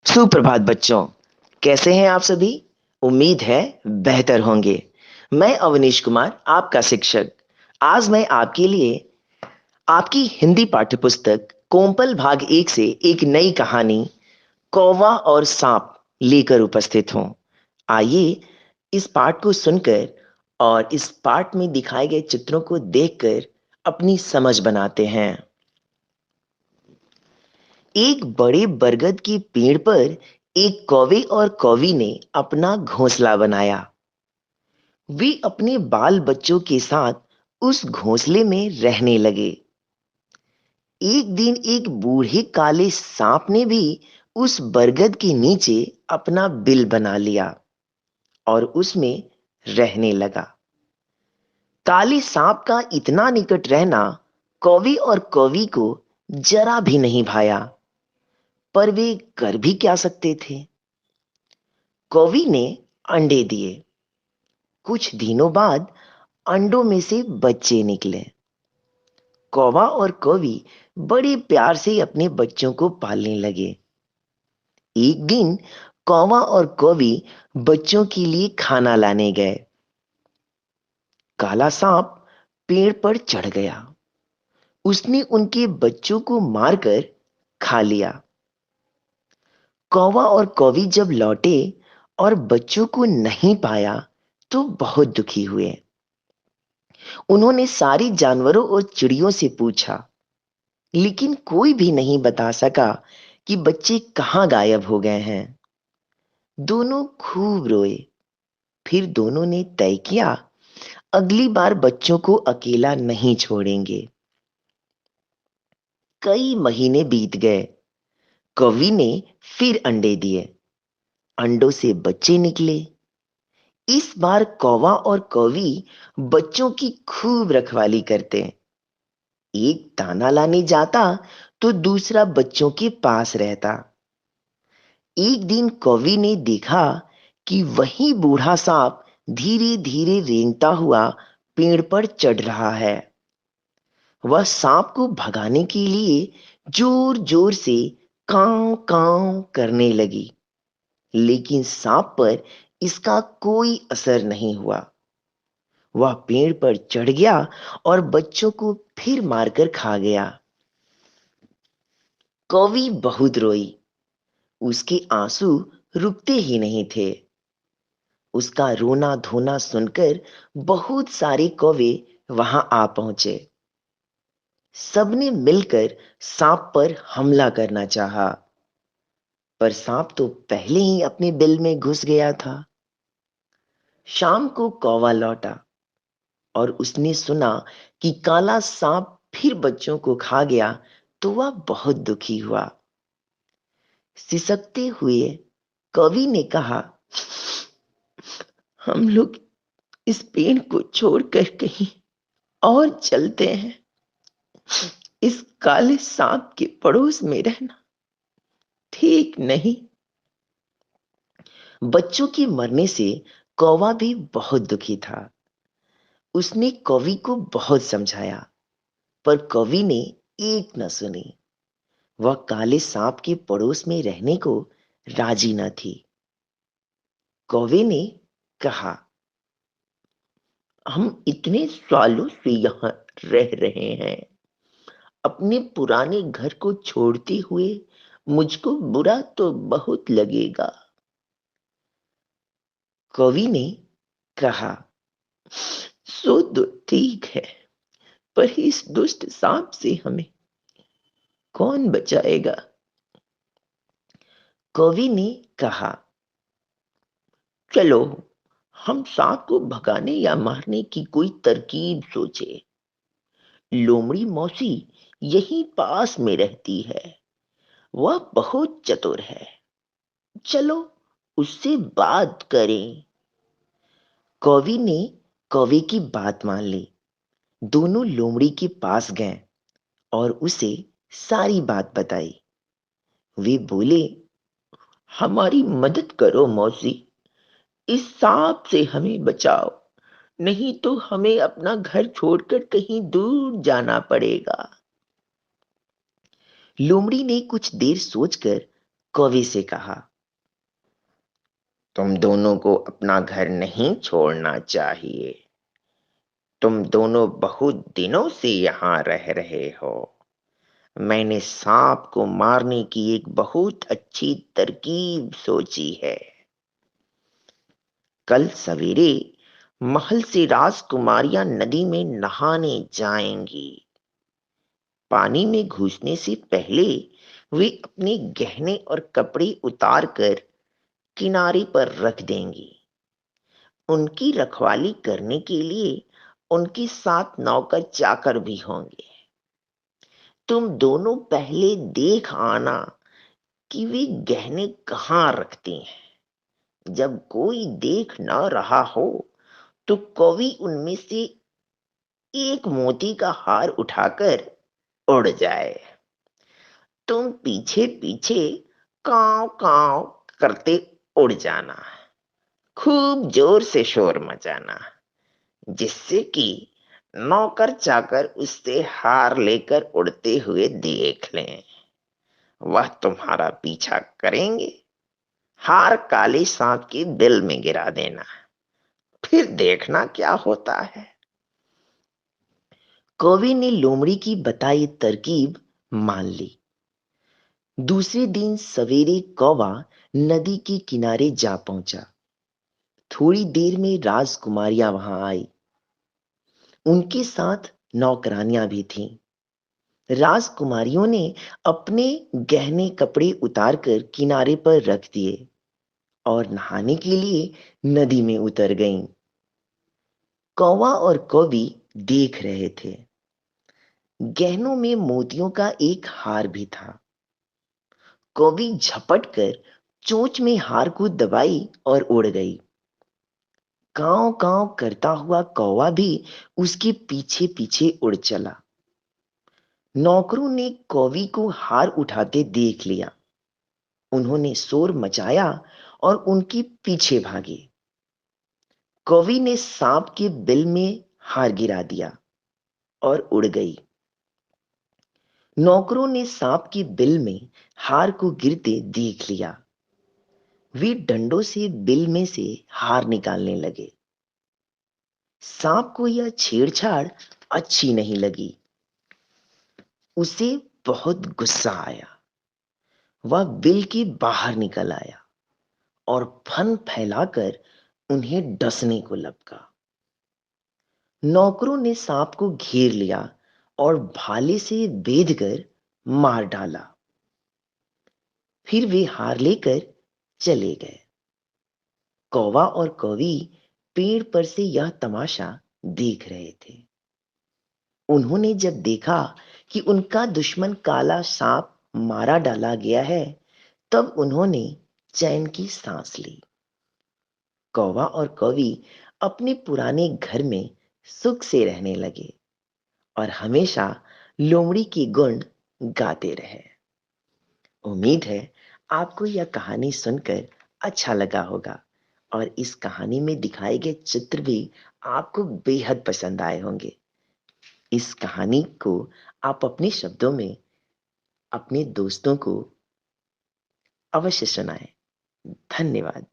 सुप्रभात बच्चों। कैसे हैं आप सभी? उम्मीद है बेहतर होंगे। मैं अवनीश कुमार, आपका शिक्षक। आज मैं आपके लिए आपकी हिंदी पाठ्यपुस्तक कोम्पल भाग 1 से एक नई कहानी कौवा और सांप लेकर उपस्थित हूँ। आइए इस पाठ को सुनकर और इस पाठ में दिखाए गए चित्रों को देखकर अपनी समझ बनाते हैं। एक बड़े बरगद के पेड़ पर एक कौवे और कौवी ने अपना घोंसला बनाया। वे अपने बाल बच्चों के साथ उस घोंसले में रहने लगे। एक दिन एक बूढ़े काले सांप ने भी उस बरगद के नीचे अपना बिल बना लिया और उसमें रहने लगा। काले सांप का इतना निकट रहना कौवे और कौवी को जरा भी नहीं भाया, पर वे कर भी क्या सकते थे। कौवी ने अंडे दिए। कुछ दिनों बाद अंडों में से बच्चे निकले। कौवा और कौवी बड़े प्यार से अपने बच्चों को पालने लगे। एक दिन कौवा और कौवी बच्चों के लिए खाना लाने गए। काला सांप पेड़ पर चढ़ गया। उसने उनके बच्चों को मारकर खा लिया। कौवा और कौवी जब लौटे और बच्चों को नहीं पाया तो बहुत दुखी हुए। उन्होंने सारी जानवरों और चिड़ियों से पूछा, लेकिन कोई भी नहीं बता सका कि बच्चे कहाँ गायब हो गए हैं। दोनों खूब रोए। फिर दोनों ने तय किया, अगली बार बच्चों को अकेला नहीं छोड़ेंगे। कई महीने बीत गए। कौवी ने फिर अंडे दिए। अंडों से बच्चे निकले। इस बार कौवा और कौवी बच्चों की खूब रखवाली करते। एक दाना लाने जाता तो दूसरा बच्चों के पास रहता। एक दिन कौवी ने देखा कि वही बूढ़ा सांप धीरे धीरे रेंगता हुआ पेड़ पर चढ़ रहा है। वह सांप को भगाने के लिए जोर जोर से कांव कांव करने लगी, लेकिन सांप पर इसका कोई असर नहीं हुआ। वह पेड़ पर चढ़ गया और बच्चों को फिर मारकर खा गया। कौवी बहुत रोई। उसके आंसू रुकते ही नहीं थे। उसका रोना धोना सुनकर बहुत सारे कौवे वहां आ पहुंचे। सबने मिलकर सांप पर हमला करना चाहा, पर सांप तो पहले ही अपने बिल में घुस गया था। शाम को कौवा लौटा और उसने सुना कि काला सांप फिर बच्चों को खा गया, तो वह बहुत दुखी हुआ। सिसकते हुए कवि ने कहा, हम लोग इस पेड़ को छोड़कर कहीं और चलते हैं। इस काले सांप के पड़ोस में रहना ठीक नहीं। बच्चों के मरने से कौवा भी बहुत दुखी था। उसने कवि को बहुत समझाया, पर कवि ने एक न सुनी। वह काले सांप के पड़ोस में रहने को राजी न थी। कौवे ने कहा, हम इतने सालों से यहाँ रह रहे हैं। अपने पुराने घर को छोड़ते हुए मुझको बुरा तो बहुत लगेगा। कवि ने कहा, सो तो ठीक है, पर इस दुष्ट सांप से हमें कौन बचाएगा? कवि ने कहा, चलो हम सांप को भगाने या मारने की कोई तरकीब सोचे। लोमड़ी मौसी यहीं पास में रहती है। वह बहुत चतुर है। चलो उससे बात करें। कौवी ने कौवे की बात मान ली। दोनों लोमड़ी के पास गए और उसे सारी बात बताई। वे बोले, हमारी मदद करो मौसी। इस सांप से हमें बचाओ, नहीं तो हमें अपना घर छोड़कर कहीं दूर जाना पड़ेगा। लोमड़ी ने कुछ देर सोचकर कौवे से कहा, तुम दोनों को अपना घर नहीं छोड़ना चाहिए। तुम दोनों बहुत दिनों से यहाँ रह रहे हो। मैंने सांप को मारने की एक बहुत अच्छी तरकीब सोची है। कल सवेरे महल से राजकुमारियां नदी में नहाने जाएंगी। पानी में घुसने से पहले वे अपने गहने और कपड़े उतार कर किनारे पर रख देंगी। उनकी रखवाली करने के लिए उनके साथ नौकर चाकर भी होंगे। तुम दोनों पहले देख आना कि वे गहने कहाँ रखती हैं। जब कोई देख न रहा हो तो कवि उनमें से एक मोती का हार उठाकर उड़ जाए। तुम पीछे पीछे काव काव करते उड़ जाना। खूब जोर से शोर मचाना, जिससे कि नौकर चाकर उससे हार लेकर उड़ते हुए देख लें। वह तुम्हारा पीछा करेंगे। हार काले सांप के बिल में गिरा देना, फिर देखना क्या होता है। कौवे ने लोमड़ी की बताई तरकीब मान ली। दूसरे दिन सवेरे कौवा नदी के किनारे जा पहुंचा। थोड़ी देर में राजकुमारियां वहां आई। उनके साथ नौकरानियां भी थीं। राजकुमारियों ने अपने गहने कपड़े उतारकर किनारे पर रख दिए और नहाने के लिए नदी में उतर गईं। कौवा और कौवी देख रहे थे। गहनों में मोतियों का एक हार भी था। कौवी झपट कर चोंच में हार को दबाई और उड़ गई। कांव कांव करता हुआ कौवा भी उसके पीछे पीछे उड़ चला। नौकरों ने कौवी को हार उठाते देख लिया। उन्होंने शोर मचाया और उनके पीछे भागे। कौवी ने सांप के बिल में हार गिरा दिया और उड़ गई। नौकरों ने सांप के बिल में हार को गिरते देख लिया। वे डंडों से बिल में से हार निकालने लगे। सांप को यह छेड़छाड़ अच्छी नहीं लगी। उसे बहुत गुस्सा आया। वह बिल के बाहर निकल आया और फन फैलाकर उन्हें डसने को लपका। नौकरों ने सांप को घेर लिया और भाले से बेधकर मार डाला। फिर वे हार लेकर चले गए। कौवा और कौवी पेड़ पर से यह तमाशा देख रहे थे। उन्होंने जब देखा कि उनका दुश्मन काला सांप मारा डाला गया है, तब उन्होंने चैन की सांस ली। कौवा और कौवी अपने पुराने घर में सुख से रहने लगे और हमेशा लोमड़ी के गुण गाते रहे। उम्मीद है आपको यह कहानी सुनकर अच्छा लगा होगा और इस कहानी में दिखाए गए चित्र भी आपको बेहद पसंद आए होंगे। इस कहानी को आप अपने शब्दों में अपने दोस्तों को अवश्य सुनाएं। धन्यवाद।